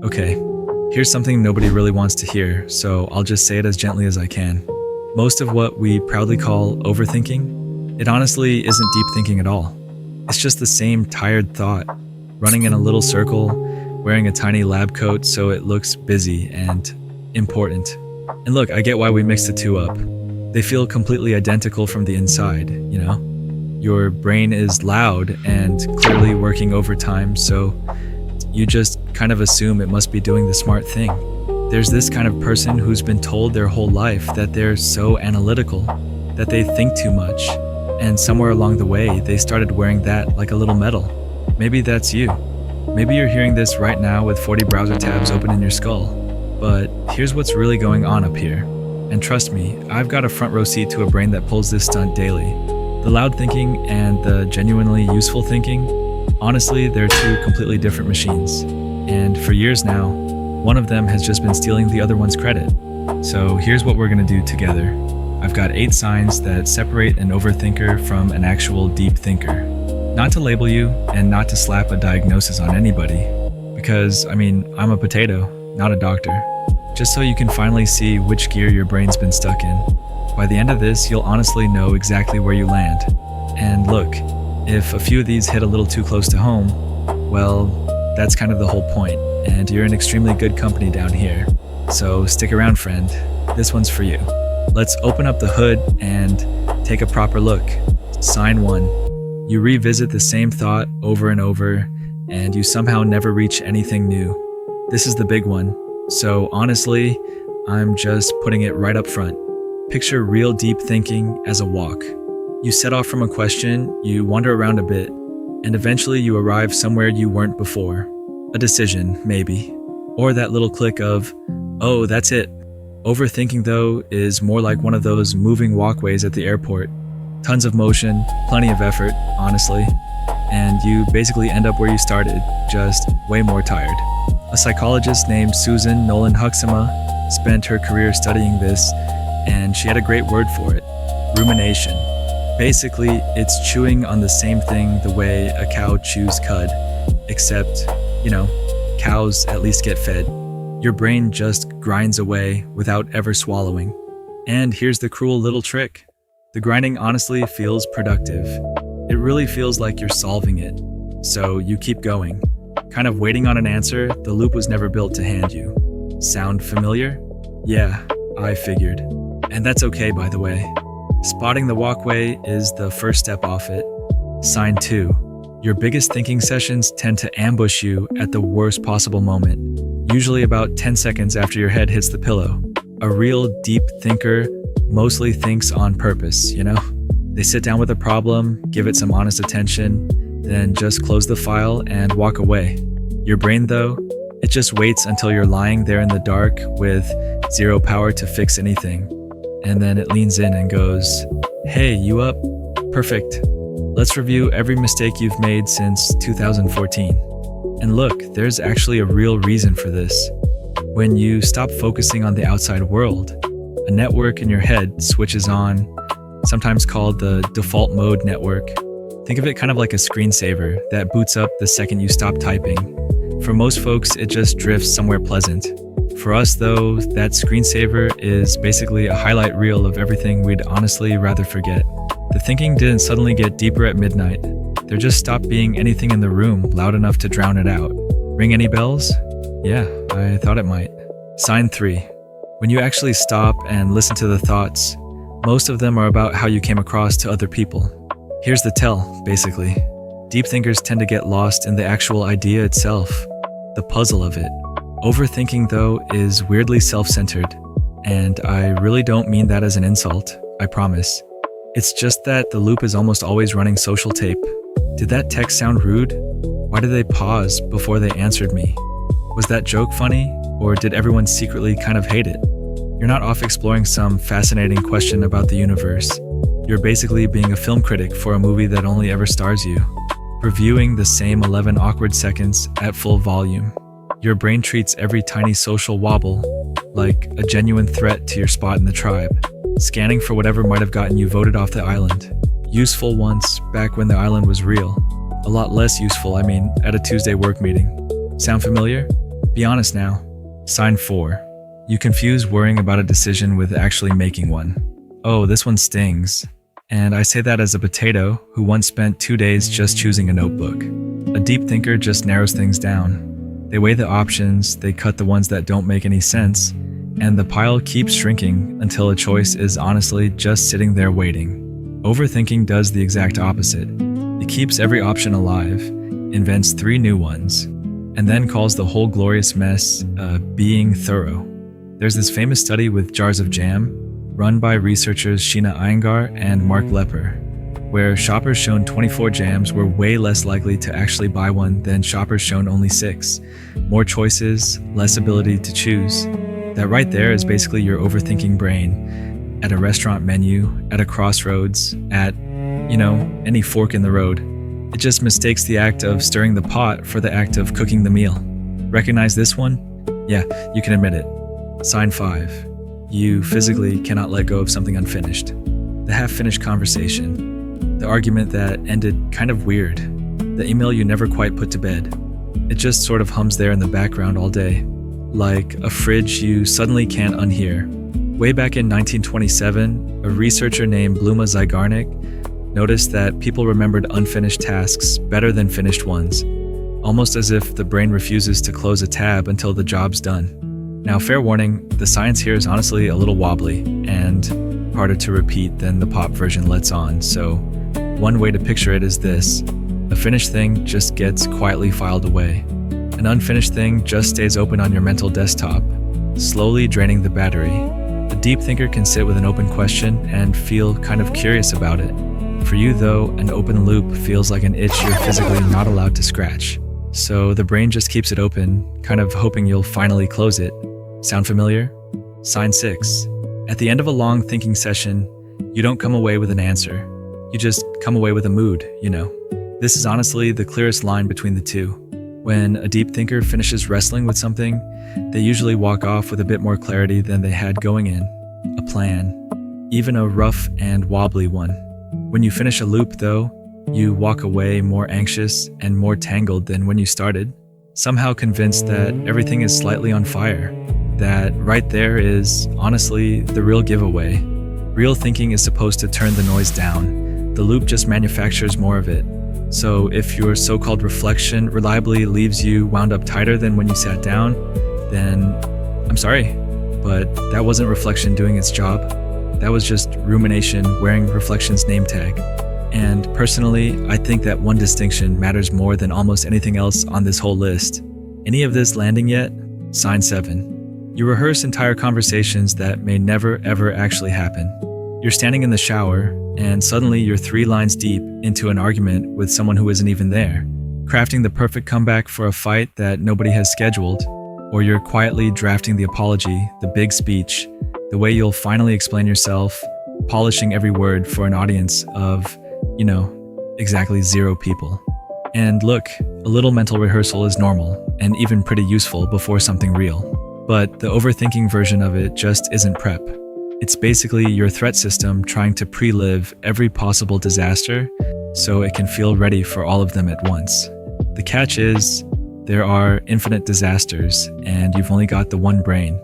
Okay, here's something nobody really wants to hear, so I'll just say it as gently as I can. Most of what we proudly call overthinking, it honestly isn't deep thinking at all. It's just the same tired thought, running in a little circle, wearing a tiny lab coat so it looks busy and important. And look, I get why we mix the two up. They feel completely identical from the inside, you know? Your brain is loud and clearly working overtime, so you just kind of assume it must be doing the smart thing. There's this kind of person who's been told their whole life that they're so analytical, that they think too much, and somewhere along the way, they started wearing that like a little medal. Maybe that's you. Maybe you're hearing this right now with 40 browser tabs open in your skull. But here's what's really going on up here. And trust me, I've got a front row seat to a brain that pulls this stunt daily. The loud thinking and the genuinely useful thinking, honestly, they're two completely different machines. And for years now, one of them has just been stealing the other one's credit. So here's what we're gonna do together. I've got 8 signs that separate an overthinker from an actual deep thinker. Not to label you and not to slap a diagnosis on anybody, because, I'm a potato, not a doctor. Just so you can finally see which gear your brain's been stuck in. By the end of this, you'll honestly know exactly where you land. And look, if a few of these hit a little too close to home, well, that's kind of the whole point, and you're in extremely good company down here. So stick around, friend. This one's for you. Let's open up the hood and take a proper look. Sign 1. You revisit the same thought over and over, and you somehow never reach anything new. This is the big one. So honestly, I'm just putting it right up front. Picture real deep thinking as a walk. You set off from a question, you wander around a bit, and eventually you arrive somewhere you weren't before. A decision, maybe. Or that little click of, oh, that's it. Overthinking, though, is more like one of those moving walkways at the airport. Tons of motion, plenty of effort, honestly. And you basically end up where you started, just way more tired. A psychologist named Susan Nolan Huxema spent her career studying this, and she had a great word for it: rumination. Basically, it's chewing on the same thing the way a cow chews cud, except, cows at least get fed. Your brain just grinds away without ever swallowing. And here's the cruel little trick. The grinding honestly feels productive. It really feels like you're solving it. So you keep going, kind of waiting on an answer the loop was never built to hand you. Sound familiar? Yeah, I figured. And that's okay, by the way. Spotting the walkway is the first step off it. Sign 2. Your biggest thinking sessions tend to ambush you at the worst possible moment, usually about 10 seconds after your head hits the pillow. A real deep thinker mostly thinks on purpose, They sit down with a problem, give it some honest attention, then just close the file and walk away. Your brain, though, it just waits until you're lying there in the dark with zero power to fix anything. And then it leans in and goes, "Hey, you up? Perfect. Let's review every mistake you've made since 2014. And look, there's actually a real reason for this. When you stop focusing on the outside world, a network in your head switches on, sometimes called the default mode network. Think of it kind of like a screensaver that boots up the second you stop typing. For most folks, it just drifts somewhere pleasant. For us, though, that screensaver is basically a highlight reel of everything we'd honestly rather forget. The thinking didn't suddenly get deeper at midnight. There just stopped being anything in the room loud enough to drown it out. Ring any bells? Yeah, I thought it might. Sign 3. When you actually stop and listen to the thoughts, most of them are about how you came across to other people. Here's the tell, basically. Deep thinkers tend to get lost in the actual idea itself, the puzzle of it. Overthinking, though, is weirdly self-centered, and I really don't mean that as an insult, I promise. It's just that the loop is almost always running social tape. Did that text sound rude? Why did they pause before they answered me? Was that joke funny, or did everyone secretly kind of hate it? You're not off exploring some fascinating question about the universe. You're basically being a film critic for a movie that only ever stars you, reviewing the same 11 awkward seconds at full volume. Your brain treats every tiny social wobble like a genuine threat to your spot in the tribe, scanning for whatever might have gotten you voted off the island. Useful once, back when the island was real. A lot less useful, at a Tuesday work meeting. Sound familiar? Be honest now. Sign 4. You confuse worrying about a decision with actually making one. Oh, this one stings. And I say that as a potato who once spent 2 days just choosing a notebook. A deep thinker just narrows things down. They weigh the options, they cut the ones that don't make any sense, and the pile keeps shrinking until a choice is honestly just sitting there waiting. Overthinking does the exact opposite. It keeps every option alive, invents 3 new ones, and then calls the whole glorious mess being thorough. There's this famous study with jars of jam, run by researchers Sheena Iyengar and Mark Lepper, where shoppers shown 24 jams were way less likely to actually buy one than shoppers shown only 6. More choices, less ability to choose. That right there is basically your overthinking brain at a restaurant menu, at a crossroads, at, any fork in the road. It just mistakes the act of stirring the pot for the act of cooking the meal. Recognize this one? Yeah, you can admit it. Sign 5. You physically cannot let go of something unfinished. The half-finished conversation. The argument that ended kind of weird. The email you never quite put to bed. It just sort of hums there in the background all day. Like a fridge you suddenly can't unhear. Way back in 1927, a researcher named Bluma Zygarnik noticed that people remembered unfinished tasks better than finished ones, almost as if the brain refuses to close a tab until the job's done. Now, fair warning, the science here is honestly a little wobbly and harder to repeat than the pop version lets on, so one way to picture it is this. A finished thing just gets quietly filed away. An unfinished thing just stays open on your mental desktop, slowly draining the battery. A deep thinker can sit with an open question and feel kind of curious about it. For you, though, an open loop feels like an itch you're physically not allowed to scratch. So the brain just keeps it open, kind of hoping you'll finally close it. Sound familiar? Sign 6. At the end of a long thinking session, you don't come away with an answer. You just come away with a mood, This is honestly the clearest line between the two. When a deep thinker finishes wrestling with something, they usually walk off with a bit more clarity than they had going in. A plan, even a rough and wobbly one. When you finish a loop, though, you walk away more anxious and more tangled than when you started, somehow convinced that everything is slightly on fire. That right there is, honestly, the real giveaway. Real thinking is supposed to turn the noise down. The loop just manufactures more of it. So if your so-called reflection reliably leaves you wound up tighter than when you sat down, then I'm sorry, but that wasn't reflection doing its job. That was just rumination wearing reflection's name tag. And personally, I think that one distinction matters more than almost anything else on this whole list. Any of this landing yet? Sign 7. You rehearse entire conversations that may never ever actually happen. You're standing in the shower, and suddenly you're 3 lines deep into an argument with someone who isn't even there, crafting the perfect comeback for a fight that nobody has scheduled, or you're quietly drafting the apology, the big speech, the way you'll finally explain yourself, polishing every word for an audience of, exactly 0 people. And look, a little mental rehearsal is normal, and even pretty useful before something real. But the overthinking version of it just isn't prep. It's basically your threat system trying to pre-live every possible disaster so it can feel ready for all of them at once. The catch is, there are infinite disasters, and you've only got the one brain.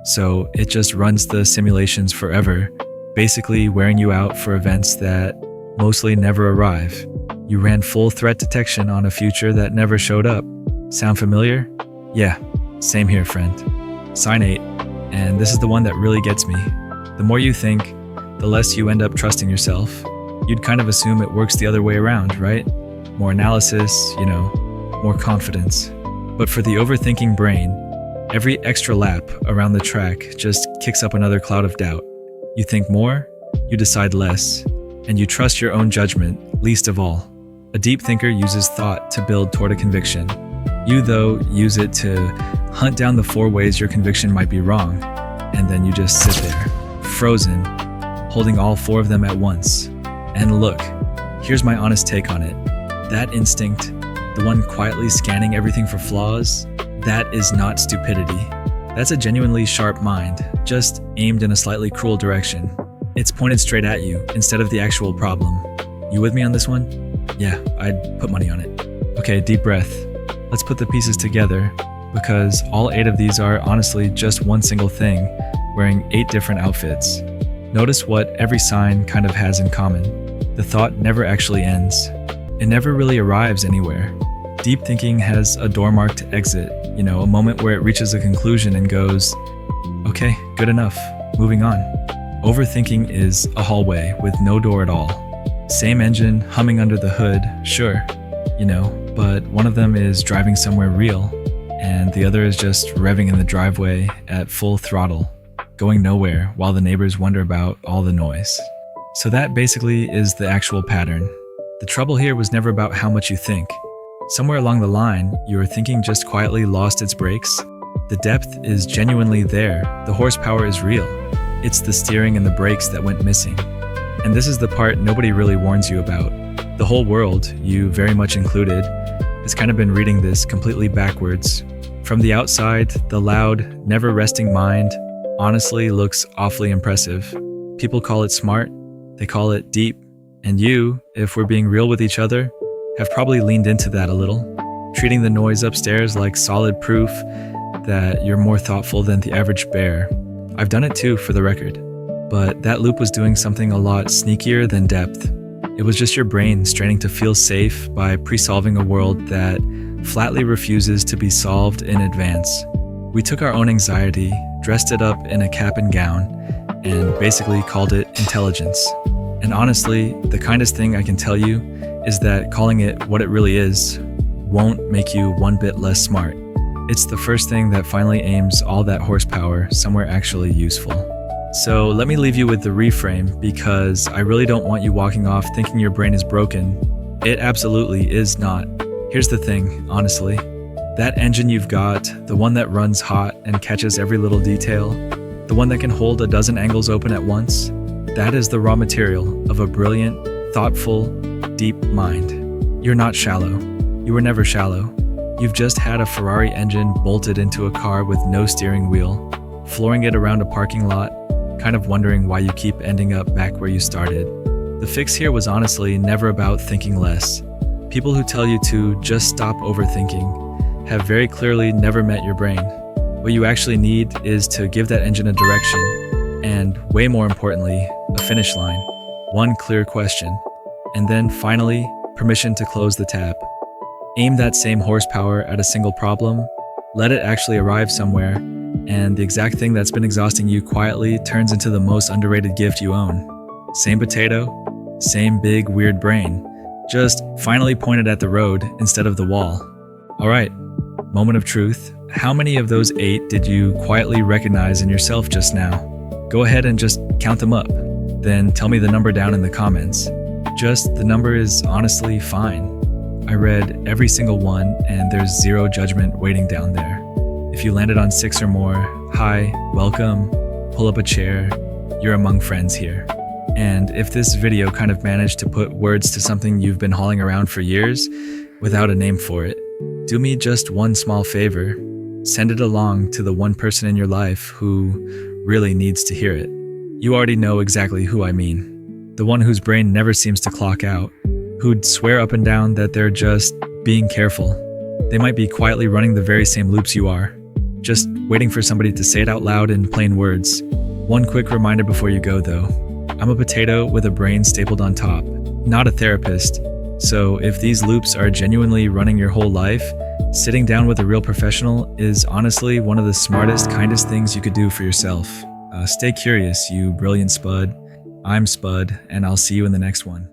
So it just runs the simulations forever, basically wearing you out for events that mostly never arrive. You ran full threat detection on a future that never showed up. Sound familiar? Yeah, same here, friend. Sign 8, and this is the one that really gets me. The more you think, the less you end up trusting yourself. You'd kind of assume it works the other way around, right? More analysis, more confidence. But for the overthinking brain, every extra lap around the track just kicks up another cloud of doubt. You think more, you decide less, and you trust your own judgment least of all. A deep thinker uses thought to build toward a conviction. You, though, use it to hunt down the 4 ways your conviction might be wrong, and then you just sit there, frozen, holding all 4 of them at once. And look, here's my honest take on it. That instinct, the one quietly scanning everything for flaws, that is not stupidity. That's a genuinely sharp mind, just aimed in a slightly cruel direction. It's pointed straight at you instead of the actual problem. You with me on this one? Yeah, I'd put money on it. Okay, deep breath. Let's put the pieces together. because all 8 of these are honestly just one single thing, wearing 8 different outfits. Notice what every sign kind of has in common. The thought never actually ends. It never really arrives anywhere. Deep thinking has a door marked exit, a moment where it reaches a conclusion and goes, okay, good enough, moving on. Overthinking is a hallway with no door at all. Same engine humming under the hood, sure, but one of them is driving somewhere real, and the other is just revving in the driveway at full throttle, going nowhere while the neighbors wonder about all the noise. So that basically is the actual pattern. The trouble here was never about how much you think. Somewhere along the line, your thinking just quietly lost its brakes. The depth is genuinely there. The horsepower is real. It's the steering and the brakes that went missing. And this is the part nobody really warns you about. The whole world, you very much included, has kind of been reading this completely backwards. From the outside, the loud, never-resting mind honestly looks awfully impressive. People call it smart, they call it deep, and you, if we're being real with each other, have probably leaned into that a little, treating the noise upstairs like solid proof that you're more thoughtful than the average bear. I've done it too, for the record, but that loop was doing something a lot sneakier than depth. It was just your brain straining to feel safe by pre-solving a world that flatly refuses to be solved in advance. We took our own anxiety, dressed it up in a cap and gown, and basically called it intelligence. And honestly, the kindest thing I can tell you is that calling it what it really is won't make you one bit less smart. It's the first thing that finally aims all that horsepower somewhere actually useful. So let me leave you with the reframe, because I really don't want you walking off thinking your brain is broken. It absolutely is not. Here's the thing, honestly. That engine you've got, the one that runs hot and catches every little detail, the one that can hold a dozen angles open at once, that is the raw material of a brilliant, thoughtful, deep mind. You're not shallow. You were never shallow. You've just had a Ferrari engine bolted into a car with no steering wheel, flooring it around a parking lot, kind of wondering why you keep ending up back where you started. The fix here was honestly never about thinking less. People who tell you to just stop overthinking have very clearly never met your brain. What you actually need is to give that engine a direction, and way more importantly, a finish line. One clear question, and then finally, permission to close the tab. Aim that same horsepower at a single problem, let it actually arrive somewhere, and the exact thing that's been exhausting you quietly turns into the most underrated gift you own. Same potato, same big weird brain, just finally pointed at the road instead of the wall. Alright, moment of truth. How many of those 8 did you quietly recognize in yourself just now? Go ahead and just count them up. Then tell me the number down in the comments. Just the number is honestly fine. I read every single one, and there's zero judgment waiting down there. If you landed on 6 or more, hi, welcome, pull up a chair, you're among friends here. And if this video kind of managed to put words to something you've been hauling around for years without a name for it, do me just one small favor. Send it along to the one person in your life who really needs to hear it. You already know exactly who I mean. The one whose brain never seems to clock out, who'd swear up and down that they're just being careful. They might be quietly running the very same loops you are, just waiting for somebody to say it out loud in plain words. One quick reminder before you go though. I'm a potato with a brain stapled on top, not a therapist. So if these loops are genuinely running your whole life, sitting down with a real professional is honestly one of the smartest, kindest things you could do for yourself. Stay curious, you brilliant Spud. I'm Spud, and I'll see you in the next one.